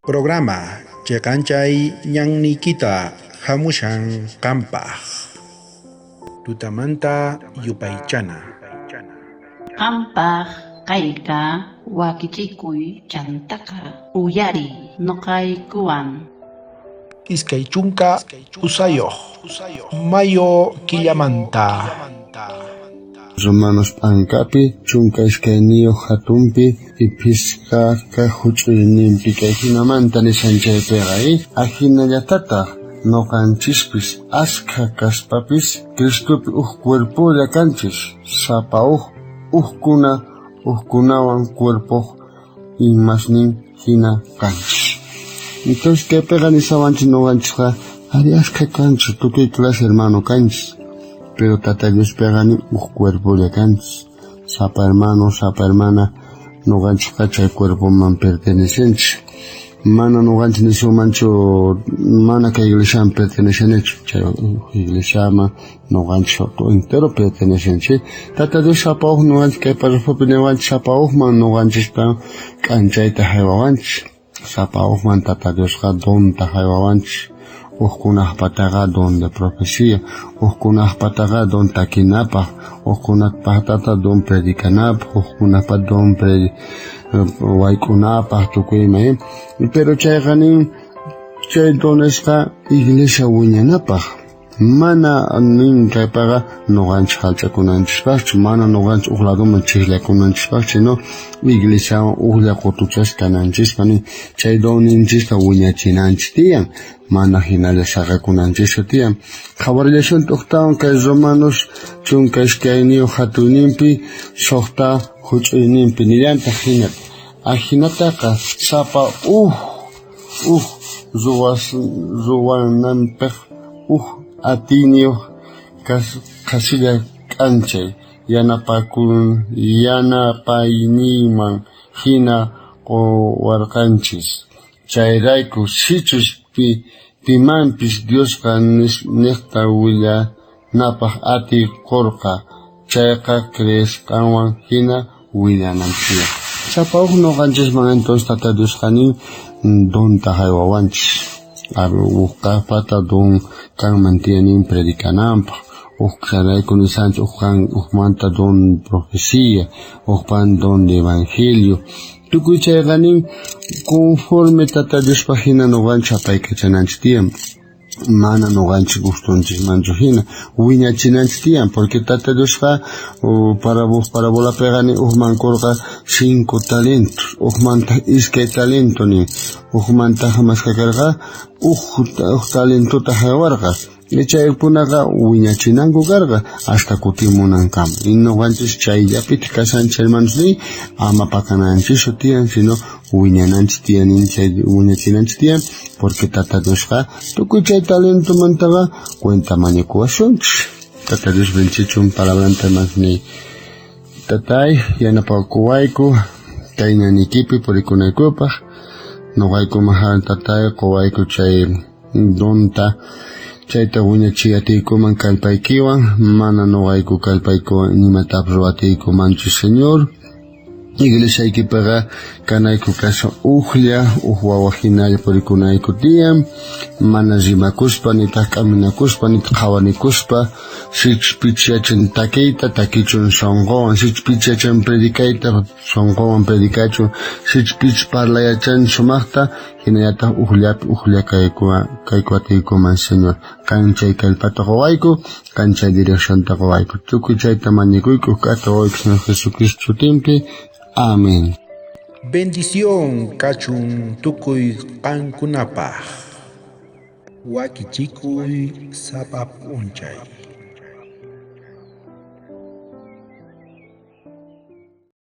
Programa Cheqanchay ñannikita hamushan qampaq. Tutamanta yupaychana. Qampaq kayqa wakichikuy chantaka uyari nuqaykuwan. Iskay chunka usayoq. Mayo killamanta. Romanos Pancapi, Chunka Iscainio Hatumpi, y Piscaca Huchunimpi, Hinamanta Nisanchay Perai, Ajina Yatata, no canchispis, Asca Caspapis, Cristupi cuerpo de canchis, Sapau, Ujkunawan cuerpo, y Masnin Hina canchis. Entonces, ¿qué pegan esa mancha no gancha? Ariasca canchis, tú qué clase hermano canchis. Pero tata Dios pegani cuerpo de canchis. Sapa hermano, sapa hermana, no gancho cacha el cuerpo man perteneciente. Mana no gancho ni su mancho, mana que iglesia perteneciente. Iglesia no gancho todo entero perteneciente. Tata Dios sapa no gancho que para su opinión gancho sapa man no gancho está cancha y tajeva gancho. Sapa man tata Dios ga don tajeva gancho. Oskunah pataga don de profecía, oskunah pataga don takinapa, oskunah patata don predicanapa, oskunah pat don waikunapa, tukuime. Pero chayganin, chay don esca iglesia wiñanapa. Mana nin kaypaga no ganch halchakunanchikpach, mana no ganch uhladuman chihlakunanchikpach, no iglesia uhla qotuchashkananchikpani, chay doninchikta wiñachinanchik mana hinalla saqakunanchikta tiyan. Khabarillashun tuqtawan kay romanos chunka iskayniyuq hatunimpi, suqta huch'uynimpi nillanta hinata. Ajinataqa sapa ruwananpaq atinio kasilla kanchay yanapayniman hina warqanchis chayrayku sichus pimanpis Diosqa niqta willanapaq ati qurqa chayqa creesqanwan hina willananchis chapawq noqanchisman entonces tata Diosqanin donta haywawanchis pata don kan mantienen predicanampa uxaray con sancho manta don profecía pan don de evangelio tukuchay ganin conforme tata Dios página no gancha paikachananch tiempo mana no gancha gustonchis mancho hina wiñachinanch tiempo porque tata Dios para bola pegani man corga 5 talentos manta iskay talento ni manta jamás carga talento tajawarga echay punaga wiñachinango garga hasta kutimunan kam no ganchis chay yapit kasanch hermanos ni ama pakananchis tiyan sino wiñananch tiyan chay wiñachinanch tiyan porque tata Diosqa tukuchay talento mantaga cuenta mañakuashunch tata Dios bendichun palabranta más ni tatay yanapakuwayku kaynanikipi purikunaykupaq noqayku mahan tatay quwayku chay donta chayta wiñachiyatiykuman kallpaykiwan mana noqayku kallpaykuwan nimatapas ruwatiykumanchu Señor iglesiaykipiqa kanayku kasha wawa hinalla purikunayku tiyan mana rimakuspa nitaq k'aminakuspa nitaq qhawanikuspa sichpichiyachin takiyta takichun sonqowan sichpichiyachin predikayta sonqowan predikachun sichpich parlayachan sumaqta hinallataq uqlla kaykuwatiykuman Señor kanchay kallpata quwayku kanchay direccionta quwayku tukuy chayta mañakuyku kata wawayku Señor Jesucristo sutinpi amén. Bendición kachun tukuy qankunapaq. Wakichikuy sapap unchay.